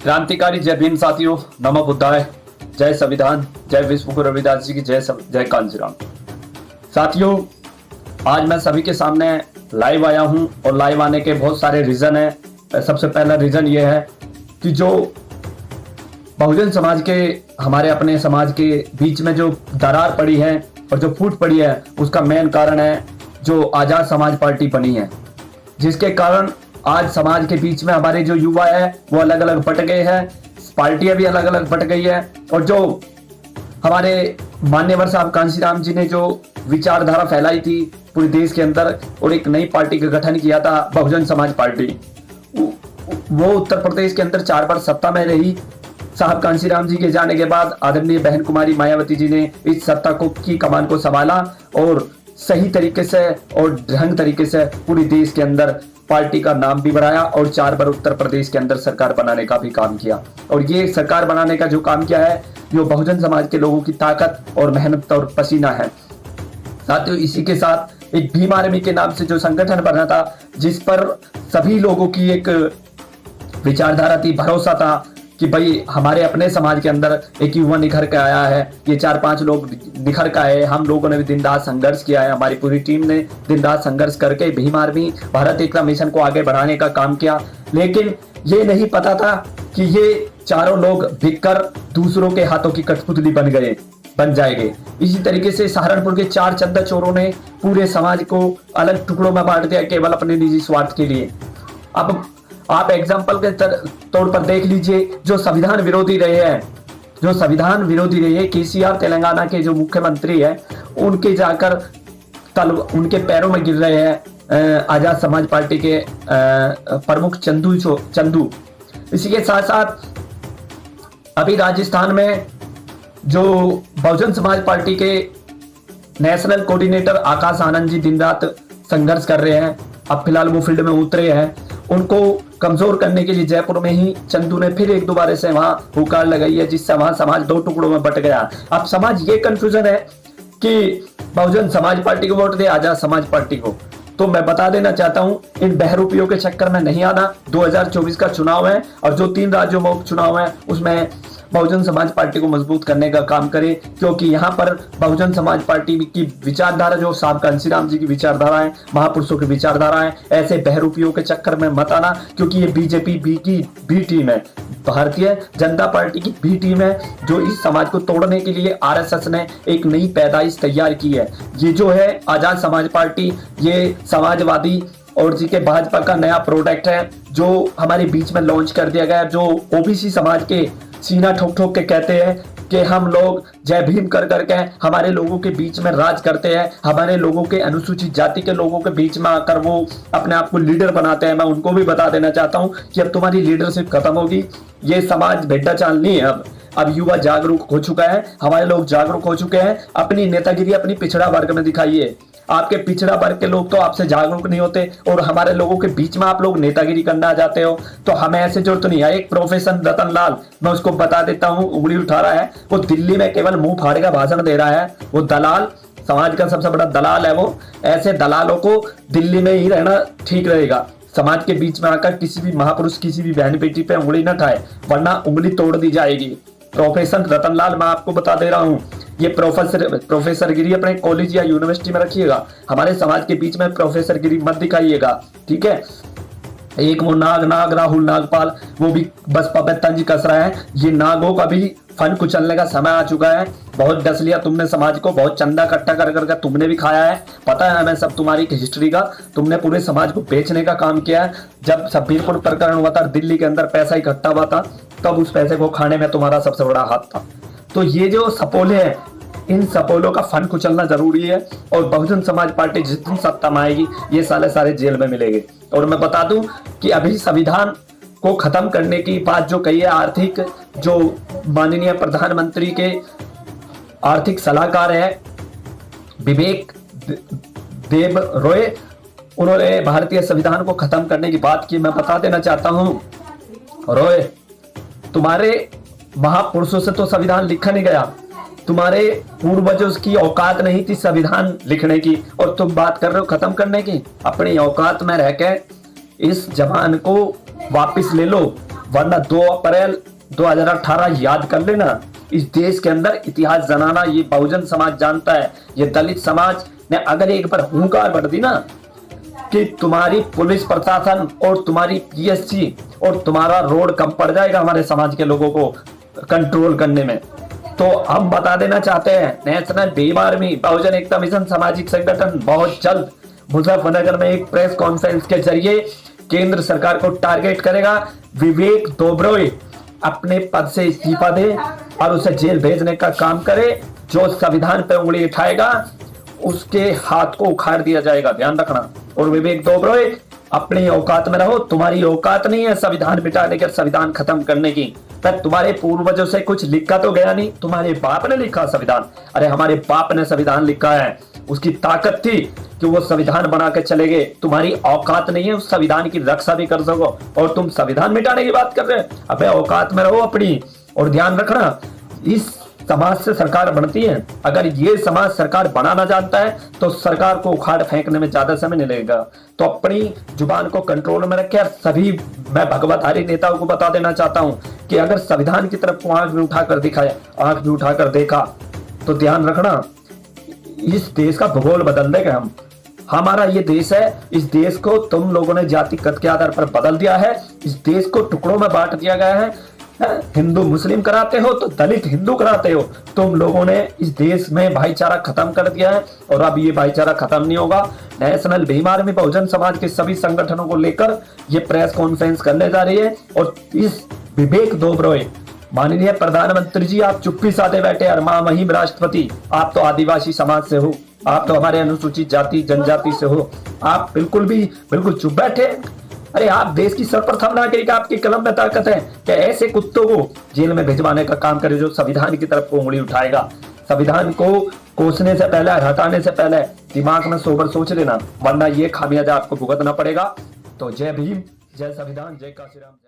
क्रांतिकारी जय भीम साथियों, नमो बुद्धाय, जय संविधान, जय विश्व गुरु रविदास जी की जय कांचीराम। साथियों, आज मैं सभी के सामने लाइव आया हूं और लाइव आने के बहुत सारे रीजन है। सबसे पहला रीजन ये है कि जो बहुजन समाज के, हमारे अपने समाज के बीच में जो दरार पड़ी है और जो फूट पड़ी है, उसका मेन कारण है जो आजाद समाज पार्टी बनी है, जिसके कारण आज समाज के बीच में हमारे जो युवा है वो अलग अलग बट गए हैं, पार्टियां भी अलग अलग बट गई है। और जो हमारे मान्यवर साहब कांशीराम जी ने जो विचारधारा फैलाई थी पूरे देश के अंदर और एक नई पार्टी का गठन किया था बहुजन समाज पार्टी, वो उत्तर प्रदेश के अंदर 4 बार सत्ता में रही। साहब कांशीराम जी के जाने के बाद आदरणीय बहन कुमारी मायावती जी ने इस सत्ता को की कमान को संभाला और सही तरीके से और ढंग तरीके से पूरे देश के अंदर पार्टी का नाम भी बढ़ाया और 4 बार उत्तर प्रदेश के अंदर सरकार बनाने का भी काम किया। और ये सरकार बनाने का जो काम किया है, जो बहुजन समाज के लोगों की ताकत और मेहनत और पसीना है। साथियों, इसी के साथ एक भीम आर्मी के नाम से जो संगठन बना था, जिस पर सभी लोगों की एक विचारधारा थी, भरोसा था कि भाई हमारे अपने समाज के अंदर एक युवा निखर के आया है, ये 4-5 लोग निखर के आए। हम लोगों ने भी दिन रात संघर्ष किया है, हमारी पूरी टीम ने दिन रात संघर्ष करके भीम आर्मी भारत एकता मिशन को आगे बढ़ाने का काम किया। लेकिन ये नहीं पता था कि ये चारों लोग बिककर दूसरों के हाथों की कठपुतली बन जाएंगे। इसी तरीके से सहारनपुर के 4 चंदा चोरों ने पूरे समाज को अलग टुकड़ों में बांट दिया केवल अपने निजी स्वार्थ के लिए। अब आप एग्जाम्पल के तौर पर देख लीजिए, जो संविधान विरोधी रहे हैं, केसीआर तेलंगाना के जो मुख्यमंत्री है, उनके जाकर उनके पैरों में गिर रहे हैं आजाद समाज पार्टी के प्रमुख चंदू। इसी के साथ साथ अभी राजस्थान में जो बहुजन समाज पार्टी के नेशनल कोऑर्डिनेटर आकाश आनंद जी दिन रात संघर्ष कर रहे हैं। अब फिलहाल वो फील्ड में उतरे हैं। उनको कमजोर करने के लिए जयपुर में ही चंदू ने फिर एक दोबारा से वहां हुकार लगाई है, जिससे वहां समाज 2 टुकड़ों में बट गया। अब समाज ये कंफ्यूजन है कि बहुजन समाज पार्टी को वोट दे, आजाद समाज पार्टी को। तो मैं बता देना चाहता हूं, इन बहरूपियों के चक्कर में नहीं आना। 2024 का चुनाव है और जो 3 राज्यों में उपचुनाव है, उसमें बहुजन समाज पार्टी को मजबूत करने का काम करे, क्योंकि यहाँ पर बहुजन समाज पार्टी की विचारधारा जो साहब कांशीराम जी की विचारधारा है, महापुरुषों की विचारधारा है, ऐसे बहरूपियों के चक्कर में मत आना, क्योंकि ये बीजेपी की बी टीम है, भारतीय जनता पार्टी की बी टीम है, जो इस समाज को तोड़ने के लिए आरएसएस ने एक नई पैदाइश तैयार की है। ये जो है आजाद समाज पार्टी, ये समाजवादी और जी के भाजपा का नया प्रोडक्ट है, जो हमारे बीच में लॉन्च कर दिया गया, जो ओबीसी समाज के सीना ठोक ठोक के कहते हैं कि हम लोग जय भीम कर करके हमारे लोगों के बीच में राज करते हैं, हमारे लोगों के अनुसूचित जाति के लोगों के बीच में आकर वो अपने आप को लीडर बनाते हैं। मैं उनको भी बता देना चाहता हूं कि अब तुम्हारी लीडरशिप खत्म होगी। ये समाज भेड्डा चाल नहीं है। अब युवा जागरूक हो चुका है, हमारे लोग जागरूक हो चुके हैं। अपनी नेतागिरी अपनी पिछड़ा वर्ग में दिखाइए। आपके पिछड़ा वर्ग के लोग तो आपसे जागरूक नहीं होते और हमारे लोगों के बीच में आप लोग नेतागिरी करना आ जाते हो, तो हमें ऐसे जरूरत नहीं है। एक प्रोफेसर रतन लाल, मैं उसको बता देता हूँ, उंगली उठा रहा है, वो दिल्ली में केवल मुंह फाड़ का भाषण दे रहा है। वो दलाल, समाज का सबसे बड़ा दलाल है वो। ऐसे दलालों को दिल्ली में ही रहना ठीक रहेगा। समाज के बीच में आकर किसी भी महापुरुष, किसी भी बहन बेटी पे उंगली न उठाए, वरना उंगली तोड़ दी जाएगी। प्रोफेसर रतन लाल, मैं आपको बता दे रहा हूँ, ये प्रोफेसर गिरी अपने कॉलेज या यूनिवर्सिटी में रखिएगा। हमारे समाज के बीच में प्रोफेसर गिरी मत दिखाइएगा, ठीक है। एक वो नाग राहुल नागपाल, वो भी बसपा पे तंज कस रहा है। ये नागों का भी फन कुचलने का समय आ चुका है। बहुत डस लिया तुमने समाज को, बहुत चंदा इकट्ठा कर करके तुमने भी खाया है। पता है हमें सब तुम्हारी हिस्ट्री का। तुमने पूरे समाज को बेचने का काम किया है। जब सब्बीरपुर प्रकरण हुआ था, दिल्ली के अंदर पैसा इकट्ठा हुआ था, तब उस पैसे को खाने में तुम्हारा सबसे बड़ा हाथ था। तो ये जो सपोले हैं, इन सपोलों का फन कुचलना जरूरी है। और बहुजन समाज पार्टी जिस दिन सत्ता में आएगी, ये सारे जेल में मिलेंगे। और मैं बता दूं कि अभी संविधान को खत्म करने की बात जो कही है, आर्थिक जो माननीय प्रधानमंत्री के आर्थिक सलाहकार है विवेक देब रॉय, उन्होंने भारतीय संविधान को खत्म करने की बात की। मैं बता देना चाहता हूं, रॉय, तुम्हारे महापुरुषों से तो संविधान लिखा नहीं गया, तुम्हारे पूर्वजों की औकात नहीं थी संविधान लिखने की, और तुम बात कर रहे हो खत्म करने की। अपनी औकात में रहकर इस जबान को वापस ले लो। वरना 2 अप्रैल 2018 याद कर लेना। इस देश के अंदर इतिहास जनाना ये बहुजन समाज जानता है। ये दलित समाज ने अगर एक बार हुंकार भर दी ना कि तुम्हारी पुलिस प्रशासन और तुम्हारी पीएससी और तुम्हारा रोड कम पड़ जाएगा हमारे समाज के लोगों को कंट्रोल करने में, तो हम बता देना चाहते हैं नेशनल भीम आर्मी बहुजन एकता मिशन सामाजिक संगठन बहुत जल्द मुजफ्फरनगर में एक प्रेस कॉन्फ्रेंस के जरिए केंद्र सरकार को टारगेट करेगा। विवेक दोबरोई अपने पद से इस्तीफा दे और उसे जेल भेजने का काम करे। जो संविधान पर उंगली उठाएगा उसके हाथ को उखाड़ दिया जाएगा, ध्यान रखना। और विवेक दोबरोई अपनी औकात में रहो, तुम्हारी औकात नहीं है संविधान मिटाने के, संविधान खत्म करने की। पर तुम्हारे पूर्वजों से कुछ लिखा तो गया नहीं, तुम्हारे बाप ने लिखा संविधान। अरे हमारे बाप ने संविधान लिखा है, उसकी ताकत थी कि वो संविधान बना के चले गए। तुम्हारी औकात नहीं है उस संविधान की रक्षा भी कर सको और तुम संविधान मिटाने की बात कर रहे हो। अबे औकात में रहो अपनी। और ध्यान रखना, इस समाज से सरकार बनती है। अगर ये समाज सरकार बनाना जानता है तो सरकार को उखाड़ फेंकने में ज्यादा समय नहीं लगेगा। तो अपनी जुबान को कंट्रोल में रखे। सभी मैं भगवतधारी नेताओं को बता देना चाहता हूं कि अगर संविधान की तरफ को आंख भी उठाकर दिखाया, आंख भी उठाकर देखा, तो ध्यान रखना इस देश का भूगोल बदल देंगे हम। हमारा ये देश है, इस देश को तुम लोगों ने जातिगत के आधार पर बदल दिया है। इस देश को टुकड़ों में बांट दिया गया है। हिंदू मुस्लिम कराते हो तो दलित हिंदू कराते हो। तुम लोगों ने इस देश में भाईचारा खत्म कर दिया है और अब ये भाईचारा खत्म नहीं होगा। नेशनल भीम आर्मी बहुजन समाज के सभी संगठनों को लेकर ये प्रेस कॉन्फ्रेंस करने जा रही है। और इस विवेक दोबरोई, माननीय प्रधानमंत्री जी, आप चुप्पी साधे बैठे और महामहिम राष्ट्रपति, आप तो आदिवासी समाज से हो, आप तो हमारे अनुसूचित जाति जनजाति से हो, आप बिल्कुल चुप बैठे। अरे आप देश की सर्वप्रथम नागरिक, आपकी कलम में ताकत है कि ऐसे कुत्तों को जेल में भिजवाने का काम करे जो संविधान की तरफ को उंगली उठाएगा। संविधान को कोसने से पहले, हटाने से पहले दिमाग में सोबर सोच लेना, वरना ये खामियाजा आपको भुगतना पड़ेगा। तो जय भीम, जय संविधान, जय काशीराम।